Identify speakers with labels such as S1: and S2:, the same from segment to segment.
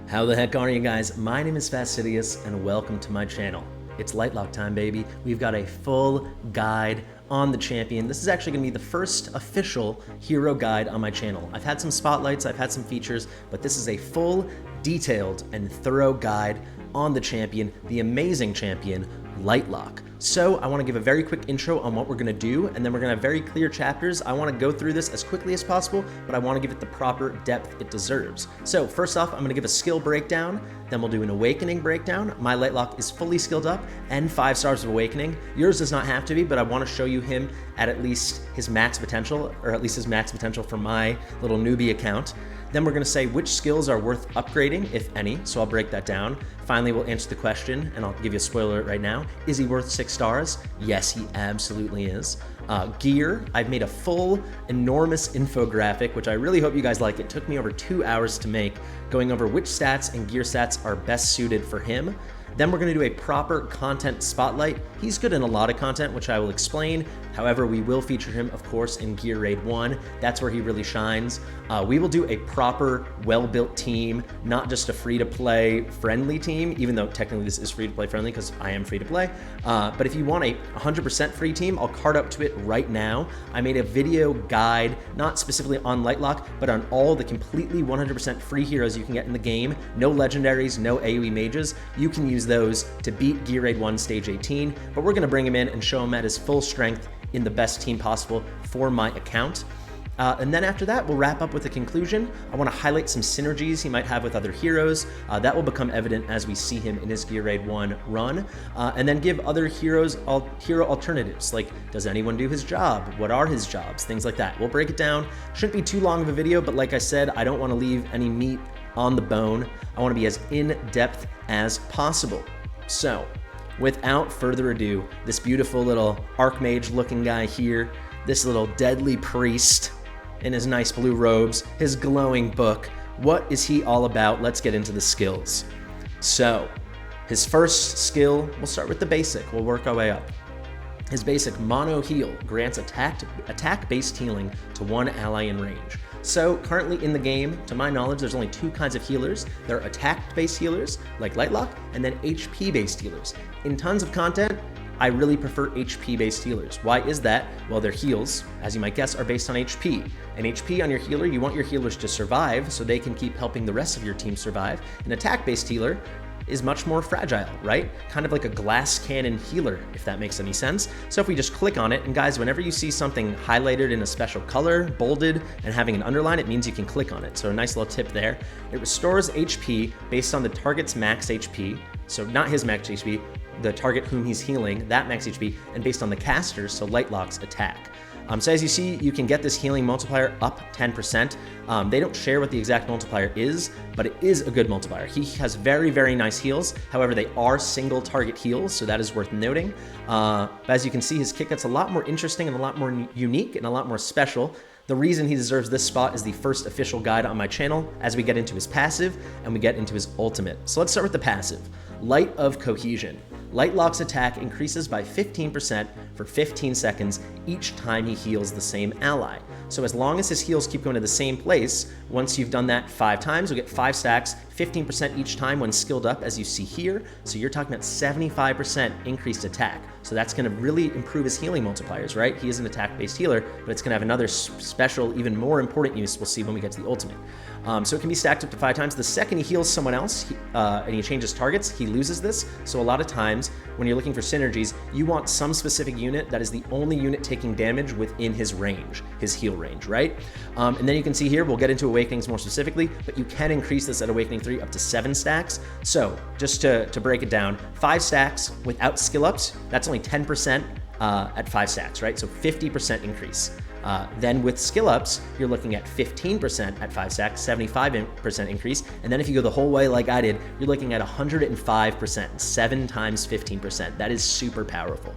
S1: How the heck are you guys? My name is Fastidious and welcome to my channel. It's Lightlocke time, baby. We've got a full guide on the champion. This is actually gonna be the first official hero guide on my channel. I've had some spotlights, I've had some features, but this is a full, detailed, and thorough guide on the champion, the amazing champion, Lightlocke. So I want to give a very quick intro on what we're going to do, and then we're going to have very clear chapters. I want to go through this as quickly as possible, but I want to give it the proper depth it deserves. So first off, I'm going to give a skill breakdown, then we'll do an awakening breakdown. My Lightlocke is fully skilled up and 5 stars of awakening. Yours does not have to be, but I want to show you him at least his max potential, or at least his max potential for my little newbie account. Then we're going to say which skills are worth upgrading, if any, so I'll break that down. Finally, we'll answer the question, and I'll give you a spoiler right now. Is he worth 6 stars? Yes, he absolutely is. Gear, I've made a full, enormous infographic, which I really hope you guys like. It took me over 2 hours to make, going over which stats and gear stats are best suited for him. Then we're going to do a proper content spotlight. He's good in a lot of content, which I will explain. However, we will feature him, of course, in Gear Raid 1. That's where he really shines. We will do a proper, well-built team, not just a free-to-play friendly team, even though technically this is free-to-play friendly because I am free-to-play. But if you want a 100% free team, I'll card up to it right now. I made a video guide, not specifically on Lightlocke, but on all the completely 100% free heroes you can get in the game. No legendaries, no AoE mages. You can use those to beat Gear Raid 1 Stage 18, but we're going to bring him in and show him at his full strength in the best team possible for my account. And then after that, we'll wrap up with a conclusion. I want to highlight some synergies he might have with other heroes. That will become evident as we see him in his Gear Raid 1 run. And then give other heroes hero alternatives, like does anyone do his job? What are his jobs? Things like that. We'll break it down. Shouldn't be too long of a video, but like I said, I don't want to leave any meat on the bone. I want to be as in-depth as possible. So, without further ado, this beautiful little Archmage looking guy here, this little deadly priest in his nice blue robes, his glowing book, what is he all about? Let's get into the skills. So, his first skill, we'll start with the basic, we'll work our way up. His basic mono heal grants attack-based healing to one ally in range. So currently in the game, to my knowledge, there's only 2 kinds of healers. There are attack-based healers, like Lightlocke, and then HP-based healers. In tons of content, I really prefer HP-based healers. Why is that? Well, their heals, as you might guess, are based on HP. And HP on your healer, you want your healers to survive so they can keep helping the rest of your team survive. An attack-based healer is much more fragile, right? Kind of like a glass cannon healer, if that makes any sense. So if we just click on it, and guys, whenever you see something highlighted in a special color, bolded, and having an underline, it means you can click on it. So a nice little tip there. It restores HP based on the target's max HP. So not his max HP, the target whom he's healing, that max HP, and based on the caster's, so Lightlocke's attack. So as you see, you can get this healing multiplier up 10%. They don't share what the exact multiplier is, but it is a good multiplier. He has very, very nice heals. However, they are single target heals, so that is worth noting. But as you can see, his kit gets a lot more interesting and a lot more unique and a lot more special. The reason he deserves this spot is the first official guide on my channel as we get into his passive and we get into his ultimate. So let's start with the passive. Light of Cohesion. Lightlocke's attack increases by 15% for 15 seconds each time he heals the same ally. So as long as his heals keep going to the same place, once you've done that 5 times, you'll get 5 stacks, 15% each time when skilled up, as you see here. So you're talking about 75% increased attack. So that's going to really improve his healing multipliers, right? He is an attack-based healer, but it's going to have another special, even more important use we'll see when we get to the ultimate. So it can be stacked up to 5 times. The second he heals someone else and he changes targets, he loses this. So a lot of times when you're looking for synergies, you want some specific unit that is the only unit taking damage within his range, his heal range, right? And then you can see here, we'll get into Awakenings more specifically, but you can increase this at Awakening 3 up to 7 stacks. So just to break it down, 5 stacks without skill ups, that's only 10% at 5 stacks, right? So 50% increase. Then with skill ups, you're looking at 15% at 5 stacks, 75% increase. And then if you go the whole way like I did, you're looking at 105%, 7 times 15%. That is super powerful.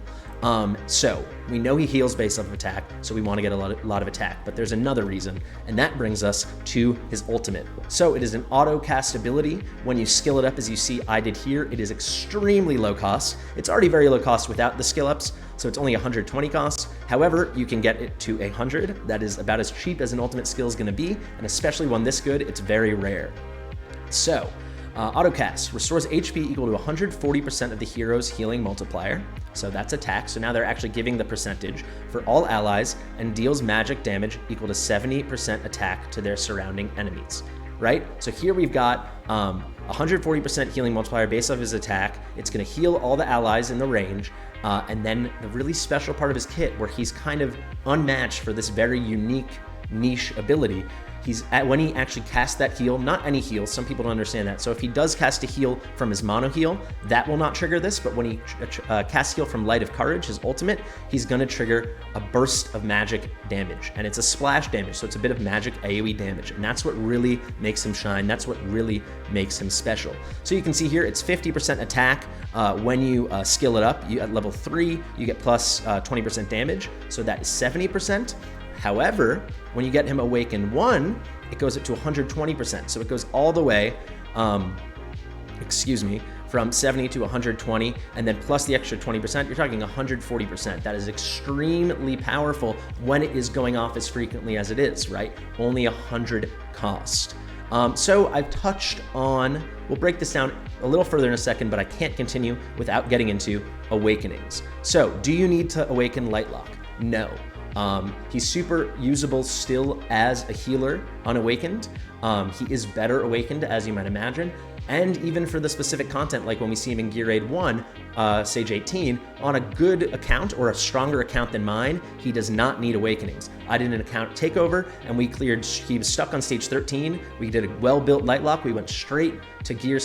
S1: So we know he heals based off of attack, so we want to get a lot of attack, but there's another reason, and that brings us to his ultimate. So it is an auto cast ability. When you skill it up, as you see I did here, it is extremely low cost. It's already very low cost without the skill ups, so it's only 120 costs. However, you can get it to 100. That is about as cheap as an ultimate skill is going to be, and especially one this good, it's very rare. So Autocast restores HP equal to 140% of the hero's healing multiplier. So that's attack. So now they're actually giving the percentage for all allies and deals magic damage equal to 70% attack to their surrounding enemies, right? So here we've got 140% healing multiplier based off his attack. It's going to heal all the allies in the range. And then the really special part of his kit where he's kind of unmatched for this very unique niche ability. When he actually casts that heal, not any heal, some people don't understand that. So if he does cast a heal from his mono heal, that will not trigger this, but when he casts heal from Light of Courage, his ultimate, he's gonna trigger a burst of magic damage. And it's a splash damage, so it's a bit of magic AoE damage. And that's what really makes him shine. That's what really makes him special. So you can see here, it's 50% attack. When you skill it up, at level 3, you get plus 20% damage. So that is 70%. However, when you get him Awaken 1, it goes up to 120%. So it goes all the way, from 70 to 120, and then plus the extra 20%, you're talking 140%. That is extremely powerful when it is going off as frequently as it is, right? Only 100 cost. So I've touched on, we'll break this down a little further in a second, but I can't continue without getting into awakenings. So do you need to awaken Lightlocke? No. He's super usable still as a healer unawakened. He is better awakened, as you might imagine. And even for the specific content, like when we see him in Gear Aid 1, Sage 18, on a good account or a stronger account than mine, he does not need awakenings. I did an account takeover and we cleared, he was stuck on stage 13. We did a well-built Lightlocke. We went straight to Gear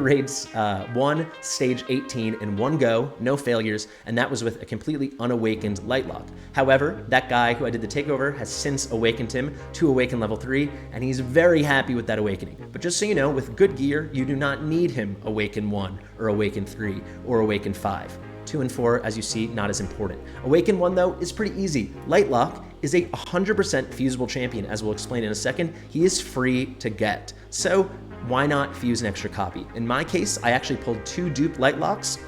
S1: Raids 1, stage 18 in one go, no failures, and that was with a completely unawakened Lightlocke. However, that guy who I did the takeover has since awakened him to Awaken level 3, and he's very happy with that awakening. But just so you know, with good gear, you do not need him Awaken 1 or Awaken 3 or Awaken 5. 2 and 4, as you see, not as important. Awaken 1, though, is pretty easy. Lightlocke is a 100% fusible champion, as we'll explain in a second. He is free to get. So why not fuse an extra copy? In my case, I actually pulled 2 dupe Lightlockes.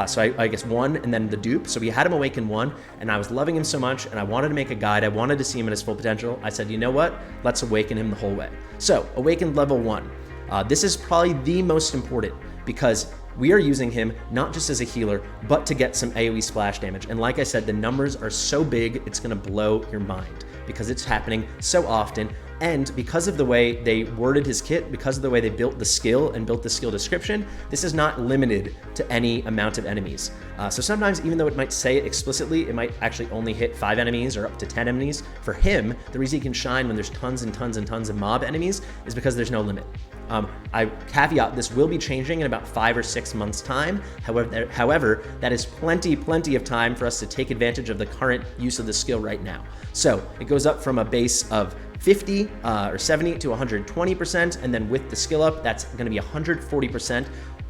S1: So I guess 1 and then the dupe. So we had him Awaken 1, and I was loving him so much, and I wanted to make a guide. I wanted to see him at his full potential. I said, you know what? Let's awaken him the whole way. So Awaken level 1. This is probably the most important because we are using him not just as a healer, but to get some AoE splash damage. And like I said, the numbers are so big, it's gonna blow your mind because it's happening so often. And because of the way they worded his kit, because of the way they built the skill and built the skill description, this is not limited to any amount of enemies. So sometimes, even though it might say it explicitly, it might actually only hit 5 enemies or up to 10 enemies. For him, the reason he can shine when there's tons and tons and tons of mob enemies is because there's no limit. I caveat, this will be changing in about 5 or 6 months' time. However, that is plenty of time for us to take advantage of the current use of the skill right now. So it goes up from a base of 50 or 70 to 120%, and then with the skill up, that's gonna be 140%.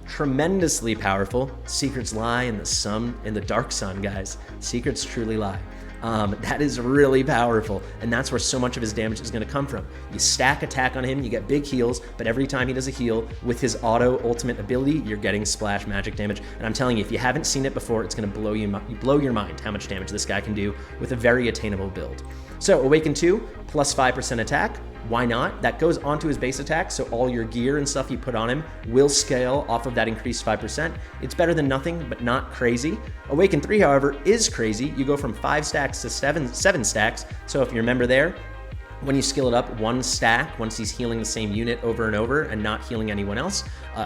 S1: Tremendously powerful. Secrets lie in the dark sun, guys. Secrets truly lie. That is really powerful, and that's where so much of his damage is going to come from. You stack attack on him, you get big heals, but every time he does a heal with his auto ultimate ability, you're getting splash magic damage. And I'm telling you, if you haven't seen it before, it's going to blow your mind how much damage this guy can do with a very attainable build. So Awaken 2, plus 5% attack. Why not? That goes onto his base attack, so all your gear and stuff you put on him will scale off of that increased 5%. It's better than nothing, but not crazy. Awaken 3, however, is crazy. You go from 5 stacks to 7 stacks. So if you remember there, when you skill it up, 1 stack, once he's healing the same unit over and over and not healing anyone else,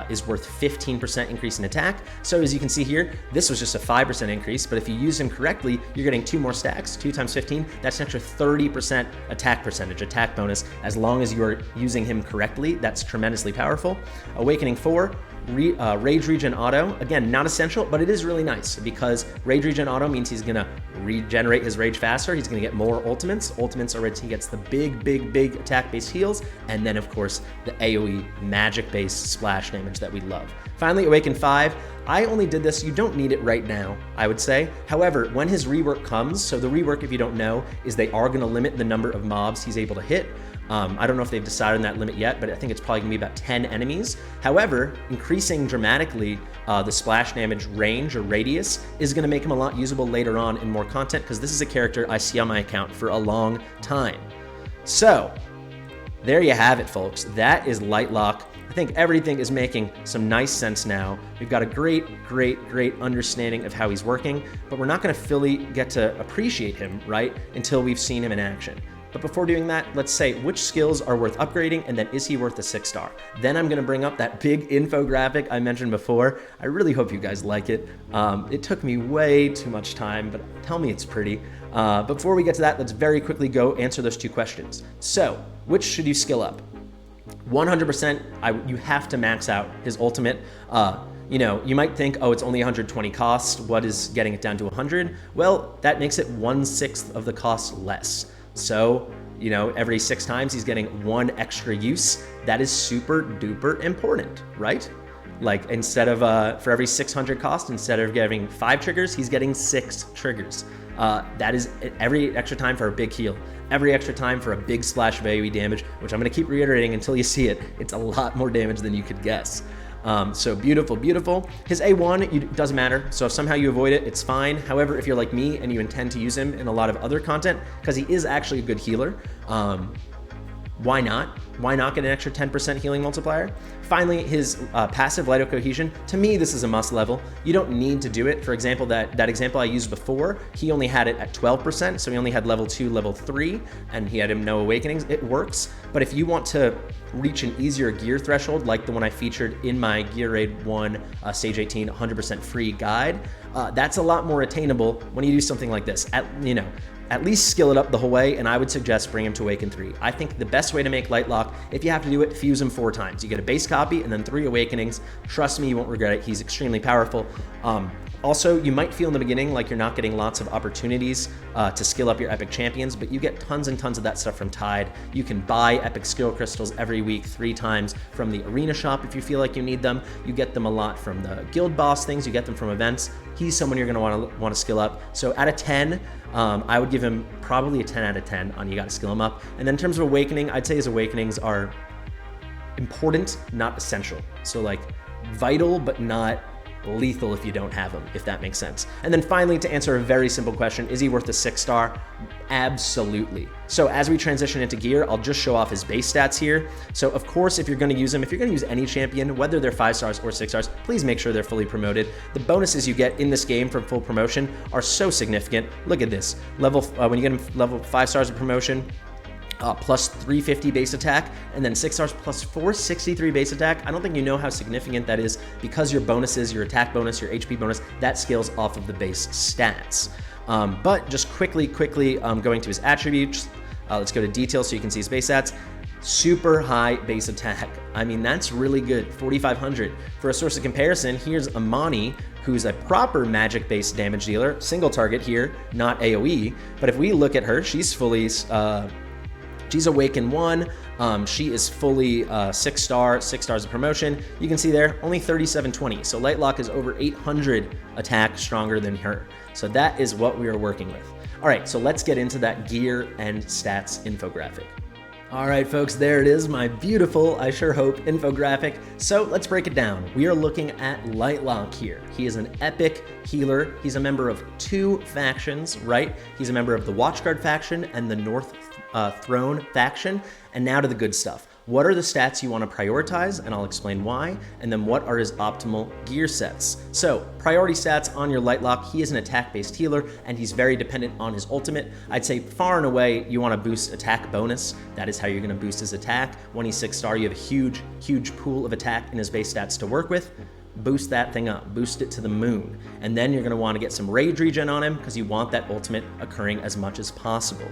S1: is worth 15% increase in attack. So as you can see here, this was just a 5% increase, but if you use him correctly, you're getting 2 more stacks, 2 times 15, that's an extra 30% attack percentage, attack bonus, as long as you're using him correctly. That's tremendously powerful. Awakening 4, Rage Regen Auto. Again, not essential, but it is really nice because Rage Regen Auto means he's gonna regenerate his rage faster. He's gonna get more ultimates. Ultimates are where he gets the big attack-based heals, and then of course the AoE magic-based splash damage that we love. Finally, Awaken 5. I only did this, you don't need it right now, I would say. However, when his rework comes, so the rework, if you don't know, is they are gonna limit the number of mobs he's able to hit. I don't know if they've decided on that limit yet, but I think it's probably gonna be about 10 enemies. However, increasing dramatically the splash damage range or radius is gonna make him a lot usable later on in more content, because this is a character I see on my account for a long time. So, there you have it, folks. That is Lightlocke, I think everything is making some nice sense now. We've got a great understanding of how he's working, but we're not gonna fully get to appreciate him, right, until we've seen him in action. But before doing that, let's say which skills are worth upgrading, and then is he worth a 6-star? Then I'm gonna bring up that big infographic I mentioned before. I really hope you guys like it. It took me way too much time, but tell me it's pretty. Before we get to that, let's very quickly go answer those 2 questions. So, which should you skill up? 100%, you have to max out his ultimate. You know, you might think, oh, it's only 120 cost. What is getting it down to 100? Well, that makes it 1/6 of the cost less. So, you know, every 6 times he's getting 1 extra use. That is super duper important, right? Like instead of, for every 600 cost, instead of getting 5 triggers, he's getting 6 triggers. That is every extra time for a big heal, every extra time for a big splash of AoE damage, which I'm gonna keep reiterating until you see it. It's a lot more damage than you could guess. So beautiful, beautiful. His A1, it doesn't matter. So if somehow you avoid it, it's fine. However, if you're like me and you intend to use him in a lot of other content, because he is actually a good healer, why not? Why not get an extra 10% healing multiplier? Finally, his passive Light of Cohesion. To me, this is a must level. You don't need to do it. For example, that example I used before, he only had it at 12%, so he only had level 2, level 3, and he had him no awakenings. It works, but if you want to reach an easier gear threshold, like the one I featured in my Gear Raid 1 Stage 18 100% free guide, that's a lot more attainable when you do something like this. At least skill it up the whole way, and I would suggest bring him to Awaken 3. I think the best way to make Lightlocke, if you have to do it, fuse him 4 times. You get a base copy and then 3 awakenings. Trust me, you won't regret it. He's extremely powerful. Also, you might feel in the beginning like you're not getting lots of opportunities to skill up your epic champions, but you get tons and tons of that stuff from Tide. You can buy epic skill crystals every week 3 times from the arena shop if you feel like you need them. You get them a lot from the guild boss things. You get them from events. He's someone you're gonna wanna skill up. So out of 10, I would give him probably a 10 out of 10 on you gotta skill him up. And then in terms of awakening, I'd say his awakenings are important, not essential. So like vital, but not lethal if you don't have them, if that makes sense. And then finally, to answer a very simple question, is he worth a 6-star? Absolutely. So as we transition into gear, I'll just show off his base stats here. So of course, if you're gonna use him, if you're gonna use any champion, whether they're 5 stars or 6 stars, please make sure they're fully promoted. The bonuses you get in this game from full promotion are so significant. Look at this. When you get him level 5 stars of promotion, plus 350 base attack, and then 6 stars plus 463 base attack. I don't think you know how significant that is because your bonuses, your attack bonus, your HP bonus, that scales off of the base stats. But just quickly going to his attributes, let's go to details so you can see his base stats. Super high base attack. I mean, that's really good, 4,500. For a source of comparison, here's Amani, who's a proper magic-based damage dealer, single target here, not AoE. But if we look at her, she's fully, she's Awaken 1, she is fully 6 stars of promotion. You can see there, only 3720. So Lightlocke is over 800 attack stronger than her. So that is what we are working with. All right, so let's get into that gear and stats infographic. All right, folks, there it is, my beautiful, I sure hope, infographic. So let's break it down. We are looking at Lightlocke here. He is an epic healer. He's a member of 2 factions, right? He's a member of the Watchguard faction and the North Throne faction. And now to the good stuff. What are the stats you want to prioritize? And I'll explain why. And then what are his optimal gear sets? So priority stats on your Lightlocke, he is an attack-based healer and he's very dependent on his ultimate. I'd say far and away, you want to boost attack bonus. That is how you're going to boost his attack. When he's 6 star, you have a huge pool of attack in his base stats to work with. Boost that thing up, boost it to the moon. And then you're going to want to get some rage regen on him because you want that ultimate occurring as much as possible.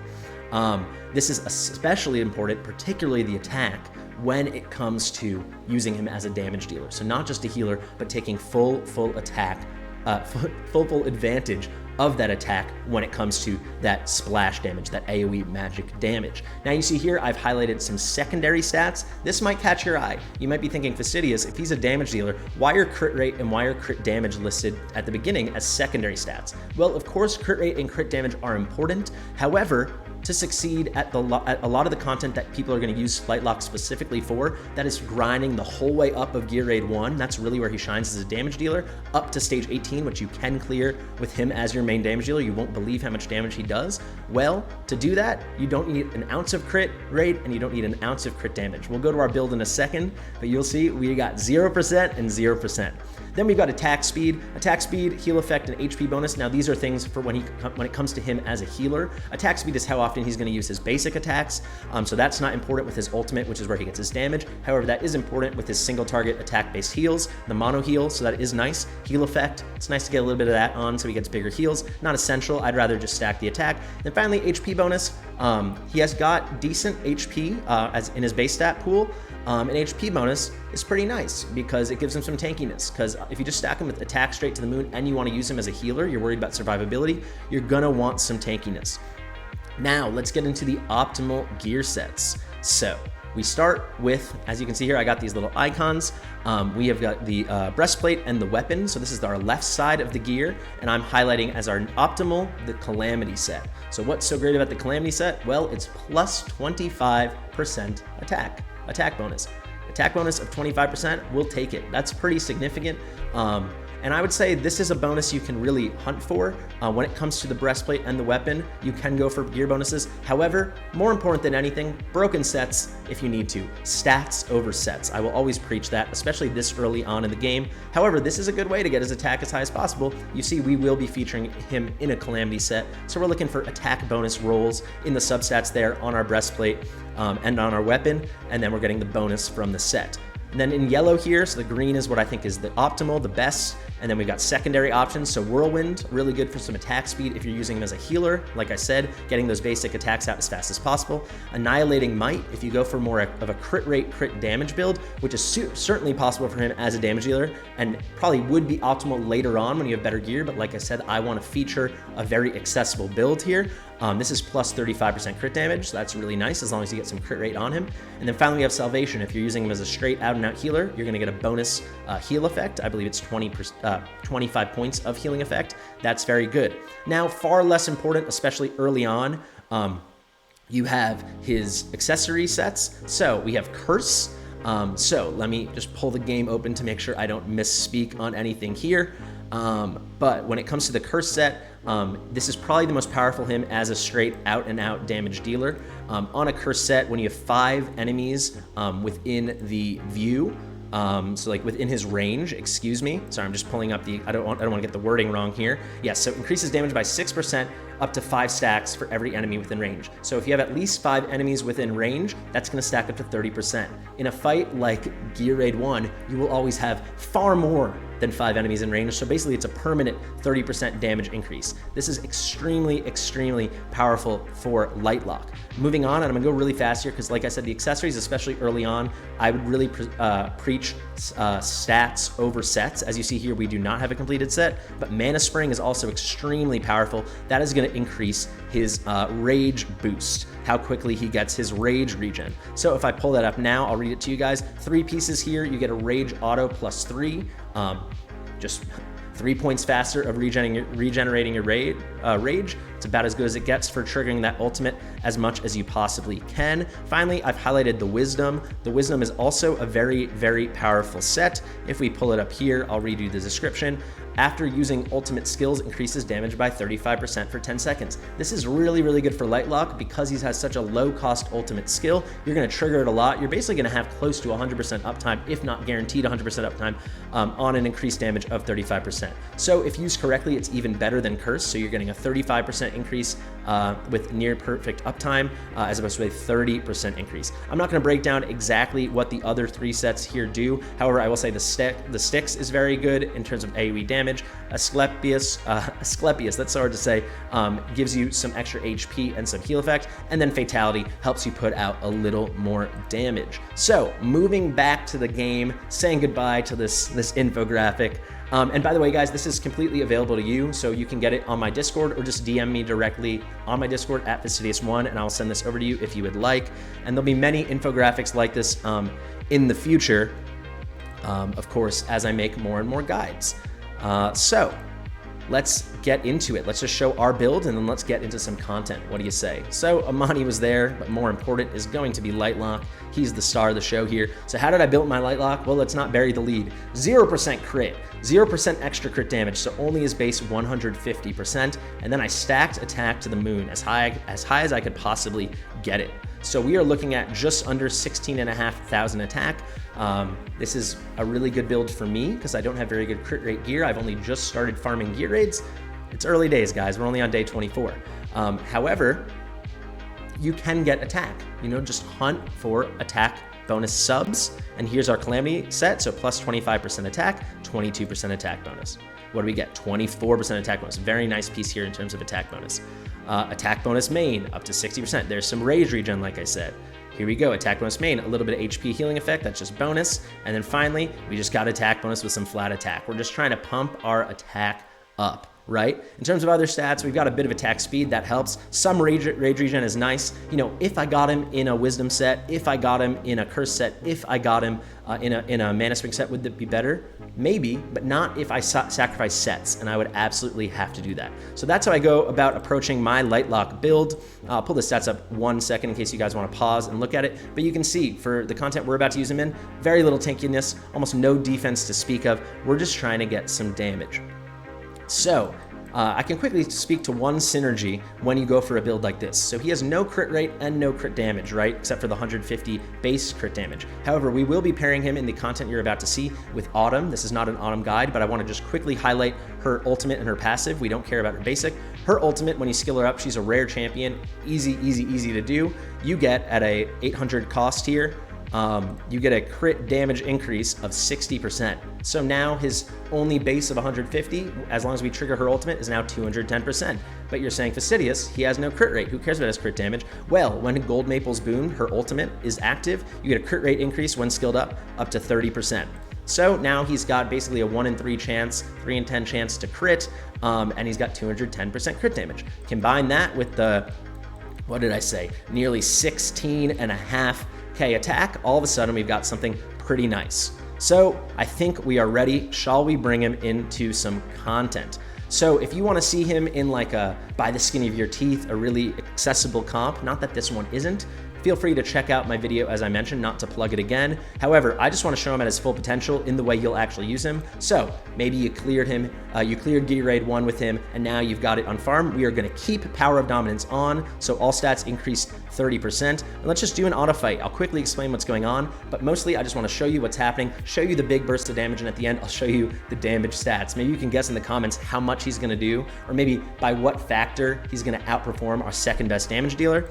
S1: This is especially important, particularly the attack, when it comes to using him as a damage dealer. So not just a healer, but taking full attack, full advantage of that attack when it comes to that splash damage, that AoE magic damage. Now you see here, I've highlighted some secondary stats. This might catch your eye. You might be thinking, Fastidious, if he's a damage dealer, why are crit rate and why are crit damage listed at the beginning as secondary stats? Well, of course, crit rate and crit damage are important. However, to succeed at a lot of the content that people are going to use Lightlocke specifically for, that is grinding the whole way up of Gear Raid 1, that's really where he shines as a damage dealer, up to stage 18, which you can clear with him as your main damage dealer. You won't believe how much damage he does. Well, to do that, you don't need an ounce of crit rate, and you don't need an ounce of crit damage. We'll go to our build in a second, but you'll see we got 0% and 0%. Then we've got attack speed, heal effect, and HP bonus. Now these are things for when it comes to him as a healer. Attack speed is how often he's going to use his basic attacks, so that's not important with his ultimate, which is where he gets his damage. However, that is important with his single target attack-based heals, the mono heal, so that is nice. Heal effect, it's nice to get a little bit of that on so he gets bigger heals. Not essential, I'd rather just stack the attack. And finally, HP bonus. He has got decent HP as in his base stat pool. An HP bonus is pretty nice because it gives him some tankiness, because if you just stack him with attack straight to the moon and you want to use him as a healer, you're worried about survivability, you're gonna want some tankiness. Now let's get into the optimal gear sets. So we start with, as you can see here, I got these little icons. We have got the breastplate and the weapon. So this is our left side of the gear, and I'm highlighting as our optimal the Calamity set. So what's so great about the Calamity set? Well, it's plus 25% attack bonus. Attack bonus of 25%, we'll take it. That's pretty significant. And I would say this is a bonus you can really hunt for. When it comes to the breastplate and the weapon, you can go for gear bonuses. However, more important than anything, broken sets if you need to. Stats over sets. I will always preach that, especially this early on in the game. However, this is a good way to get his attack as high as possible. You see, we will be featuring him in a Calamity set, so we're looking for attack bonus rolls in the substats there on our breastplate and on our weapon, and then we're getting the bonus from the set. And then in yellow here, so the green is what I think is the optimal, the best. And then we've got secondary options. So Whirlwind, really good for some attack speed if you're using him as a healer. Like I said, getting those basic attacks out as fast as possible. Annihilating Might, if you go for more of a crit rate, crit damage build, which is certainly possible for him as a damage dealer, and probably would be optimal later on when you have better gear. But like I said, I want to feature a very accessible build here. This is plus 35% crit damage, so that's really nice as long as you get some crit rate on him. And then finally we have Salvation. If you're using him as a straight out and out healer, you're going to get a bonus heal effect. I believe it's 25 points of healing effect. That's very good. Now, far less important, especially early on, you have his accessory sets. So we have Curse. So let me just pull the game open to make sure I don't misspeak on anything here. But when it comes to the Curse set, this is probably the most powerful him as a straight out and out damage dealer. On a Curse set, when you have 5 enemies within the view, so like within his range, excuse me. Sorry, I'm just pulling up the, I don't want to get the wording wrong here. Yes, so increases damage by 6% up to 5 stacks for every enemy within range. So if you have at least 5 enemies within range, that's gonna stack up to 30%. In a fight like Gear Raid 1, you will always have far more than 5 enemies in range. So basically it's a permanent 30% damage increase. This is extremely, extremely powerful for Lightlocke. Moving on, and I'm gonna go really fast here because like I said, the accessories, especially early on, I would really preach stats over sets. As you see here, we do not have a completed set, but Mana Spring is also extremely powerful. That is gonna increase his rage boost, how quickly he gets his rage regen. So if I pull that up now, I'll read it to you guys. 3 pieces here, you get a rage auto plus 3. Just 3 points faster of regenerating your rage. It's about as good as it gets for triggering that ultimate as much as you possibly can. Finally, I've highlighted the Wisdom. The Wisdom is also a very, very powerful set. If we pull it up here, I'll read you the description. After using ultimate skills, increases damage by 35% for 10 seconds. This is really, really good for Lightlocke because he has such a low cost ultimate skill. You're gonna trigger it a lot. You're basically gonna have close to 100% uptime, if not guaranteed 100% uptime, on an increased damage of 35%. So if used correctly, it's even better than Curse. So you're getting a 35% increase with near perfect uptime as opposed to a 30% increase. I'm not gonna break down exactly what the other 3 sets here do. However, I will say the Styx is very good in terms of AoE damage. Asclepius, that's so hard to say, gives you some extra HP and some heal effect, and then Fatality helps you put out a little more damage. So moving back to the game, saying goodbye to this infographic. And by the way, guys, this is completely available to you, so you can get it on my Discord or just DM me directly on my Discord at Fastidious1, and I'll send this over to you if you would like. And there'll be many infographics like this in the future, of course, as I make more and more guides. So let's get into it. Let's just show our build and then let's get into some content. What do you say? So Amani was there, but more important is going to be Lightlocke. He's the star of the show here. So how did I build my Lightlocke? Well, let's not bury the lead. 0% crit, 0% extra crit damage, so only his base 150%. And then I stacked attack to the moon as high as I could possibly get it. So we are looking at just under 16,500 attack. This is a really good build for me because I don't have very good crit rate gear. I've only just started farming gear raids. It's early days, guys. We're only on day 24. However, you can get attack. Just hunt for attack bonus subs. And here's our Calamity set. So plus 25% attack, 22% attack bonus. What do we get? 24% attack bonus. Very nice piece here in terms of attack bonus. Attack bonus main, up to 60%. There's some rage regen, like I said. Here we go, attack bonus main, a little bit of HP healing effect, that's just bonus. And then finally, we just got attack bonus with some flat attack. We're just trying to pump our attack up, right? In terms of other stats, we've got a bit of attack speed, that helps. Some rage regen is nice. If I got him in a wisdom set, if I got him in a curse set, if I got him in a mana spring set, would that be better? Maybe, but not if I sacrifice sets, and I would absolutely have to do that. So that's how I go about approaching my Lightlocke build. I'll pull the stats up 1 second in case you guys want to pause and look at it, but you can see for the content we're about to use him in, very little tankiness, almost no defense to speak of. We're just trying to get some damage. So I can quickly speak to one synergy when you go for a build like this. So he has no crit rate and no crit damage, right? Except for the 150 base crit damage. However, we will be pairing him in the content you're about to see with Autumn. This is not an Autumn guide, but I want to just quickly highlight her ultimate and her passive. We don't care about her basic. Her ultimate, when you skill her up, she's a rare champion. Easy, easy, easy to do. You get at a 800 cost here, you get a crit damage increase of 60%. So now his only base of 150, as long as we trigger her ultimate, is now 210%. But you're saying Fastidious, he has no crit rate. Who cares about his crit damage? Well, when Gold Maple's boon, her ultimate, is active, you get a crit rate increase when skilled up to 30%. So now he's got basically a 1 in 3 chance, 3 in 10 chance to crit, and he's got 210% crit damage. Combine that with the, what did I say, nearly 16.5K attack, all of a sudden we've got something pretty nice. So I think we are ready. Shall we bring him into some content? So if you want to see him in like a by the skin of your teeth, a really accessible comp, not that this one isn't, feel free to check out my video, as I mentioned, not to plug it again. However, I just want to show him at his full potential in the way you'll actually use him. So maybe you cleared him, you cleared Gear Raid 1 with him, and now you've got it on farm. We are going to keep Power of Dominance on, so all stats increase 30%. And let's just do an auto fight. I'll quickly explain what's going on, but mostly I just want to show you what's happening, show you the big burst of damage, and at the end, I'll show you the damage stats. Maybe you can guess in the comments how much he's going to do, or maybe by what factor he's going to outperform our second best damage dealer.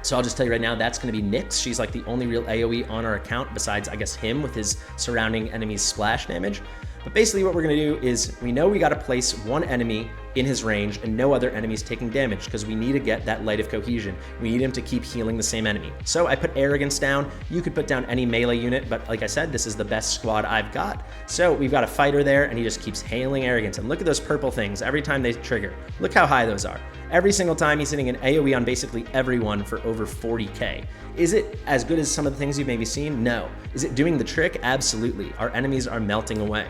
S1: So I'll just tell you right now, that's going to be Nyx. She's like the only real AoE on our account besides, I guess, him with his surrounding enemies' splash damage. But basically what we're going to do is we know we got to place one enemy in his range and no other enemies taking damage because we need to get that Light of Cohesion. We need him to keep healing the same enemy. So I put Arrogance down. You could put down any melee unit, but like I said, this is the best squad I've got. So we've got a fighter there and he just keeps hailing Arrogance. And look at those purple things every time they trigger. Look how high those are. Every single time he's hitting an AoE on basically everyone for over 40k. Is it as good as some of the things you've maybe seen? No. Is it doing the trick? Absolutely. Our enemies are melting away.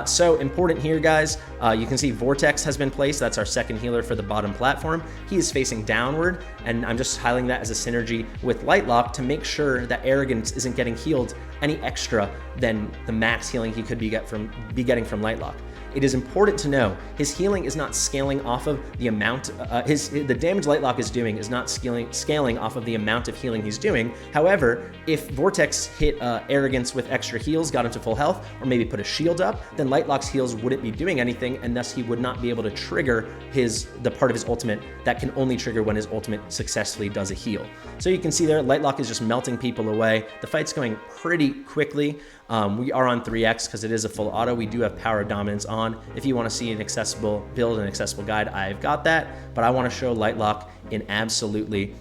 S1: So important here, guys, you can see Vortex has been placed. That's our second healer for the bottom platform. He is facing downward, and I'm just highlighting that as a synergy with Lightlocke to make sure that Arrogance isn't getting healed any extra than the max healing he could be getting from Lightlocke. It is important to know his healing is not scaling off of the amount, the damage Lightlocke is doing is not scaling off of the amount of healing he's doing. However, if Vortex hit Arrogance with extra heals, got him to full health, or maybe put a shield up, then Lightlocke's heals wouldn't be doing anything, and thus he would not be able to trigger the part of his ultimate that can only trigger when his ultimate successfully does a heal. So you can see there, Lightlocke is just melting people away. The fight's going pretty quickly. We are on 3x because it is a full auto. We do have Power of Dominance on. If you want to see an accessible build and accessible guide, I've got that. But I want to show Lightlocke in absolutely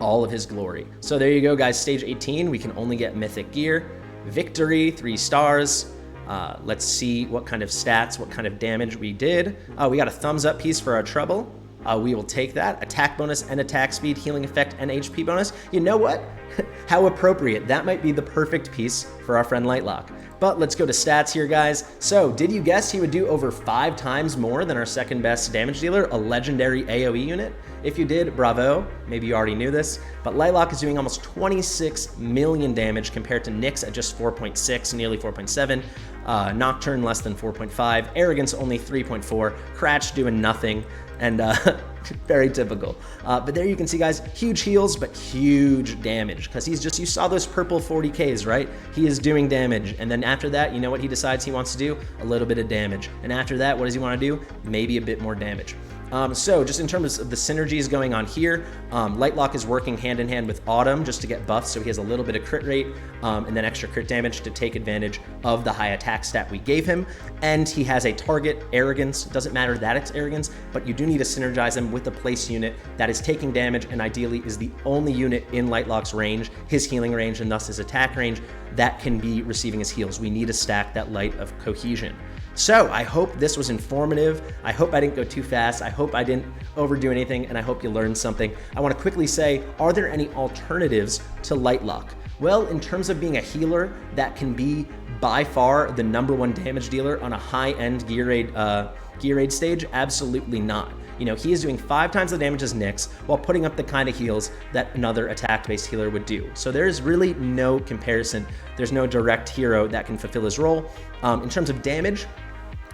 S1: all of his glory. So there you go, guys. Stage 18, we can only get mythic gear. Victory, 3 stars. Let's see what kind of stats, what kind of damage we did. We got a thumbs up piece for our trouble. We will take that. Attack bonus and attack speed, healing effect, and HP bonus. You know what? How appropriate. That might be the perfect piece for our friend Lightlocke. But let's go to stats here, guys. So did you guess he would do over 5 times more than our second best damage dealer, a legendary AoE unit? If you did, bravo. Maybe you already knew this, but Lightlocke is doing almost 26 million damage compared to Nyx at just 4.6, nearly 4.7. Nocturne less than 4.5, Arrogance only 3.4, Cratch doing nothing, and very typical. But there you can see, guys, huge heals, but huge damage, because he's just, you saw those purple 40Ks, right? He is doing damage, and then after that, you know what he decides he wants to do? A little bit of damage. And after that, what does he want to do? Maybe a bit more damage. So just in terms of the synergies going on here, Lightlocke is working hand in hand with Autumn just to get buffs, so he has a little bit of crit rate and then extra crit damage to take advantage of the high attack stat we gave him. And he has a target, Arrogance. It doesn't matter that it's Arrogance, but you do need to synergize him with a place unit that is taking damage and ideally is the only unit in Lightlocke's range, his healing range, and thus his attack range, that can be receiving his heals. We need to stack that Light of Cohesion. So I hope this was informative. I hope I didn't go too fast. I hope I didn't overdo anything, and I hope you learned something. I want to quickly say, are there any alternatives to Lightlocke? Well, in terms of being a healer that can be by far the #1 damage dealer on a high-end gear raid stage, absolutely not. You know, he is doing 5 times the damage as Nyx while putting up the kind of heals that another attack-based healer would do. So there's really no comparison. There's no direct hero that can fulfill his role. In terms of damage,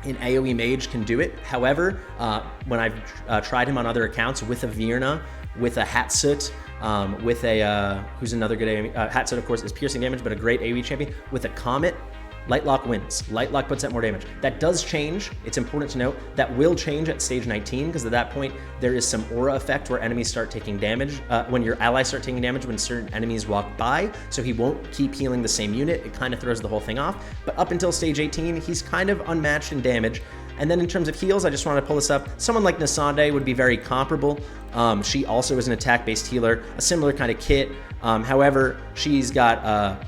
S1: an AoE mage can do it. However, when I've tried him on other accounts with a Virna, with a Hatsoot, with a, who's another good AoE, Hatsoot of course is piercing damage, but a great AoE champion, with a Comet, Lightlocke wins. Lightlocke puts out more damage. That does change. It's important to note that will change at stage 19, because at that point there is some aura effect where enemies start taking damage, when your allies start taking damage when certain enemies walk by, so he won't keep healing the same unit. It kind of throws the whole thing off. But up until stage 18, he's kind of unmatched in damage. And then in terms of heals, I just want to pull this up. Someone like Nasande would be very comparable. She also is an attack-based healer, a similar kind of kit. However, she's got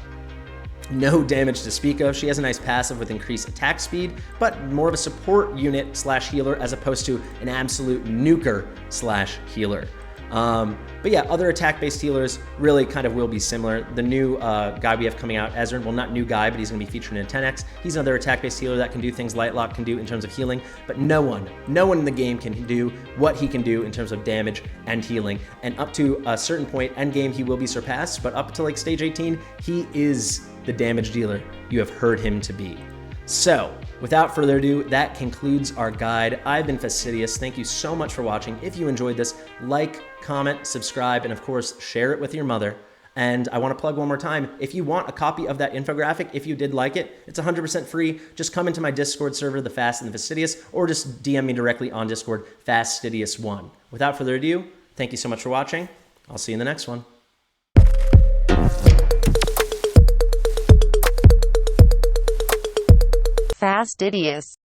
S1: no damage to speak of. She has a nice passive with increased attack speed, but more of a support unit slash healer as opposed to an absolute nuker slash healer. But yeah, other attack-based healers really kind of will be similar. The new guy we have coming out, Ezra, well, not new guy, but he's going to be featured in a 10x. He's another attack-based healer that can do things Lightlocke can do in terms of healing, but no one in the game can do what he can do in terms of damage and healing. And up to a certain point, end game, he will be surpassed, but up to like stage 18, he is the damage dealer you have heard him to be. So, without further ado, that concludes our guide. I've been Fastidious. Thank you so much for watching. If you enjoyed this, like, comment, subscribe, and of course, share it with your mother. And I want to plug one more time, if you want a copy of that infographic, if you did like it, it's 100% free. Just come into my Discord server, The Fast and the Fastidious, or just DM me directly on Discord, Fastidious1. Without further ado, thank you so much for watching. I'll see you in the next one.
S2: Fastidious.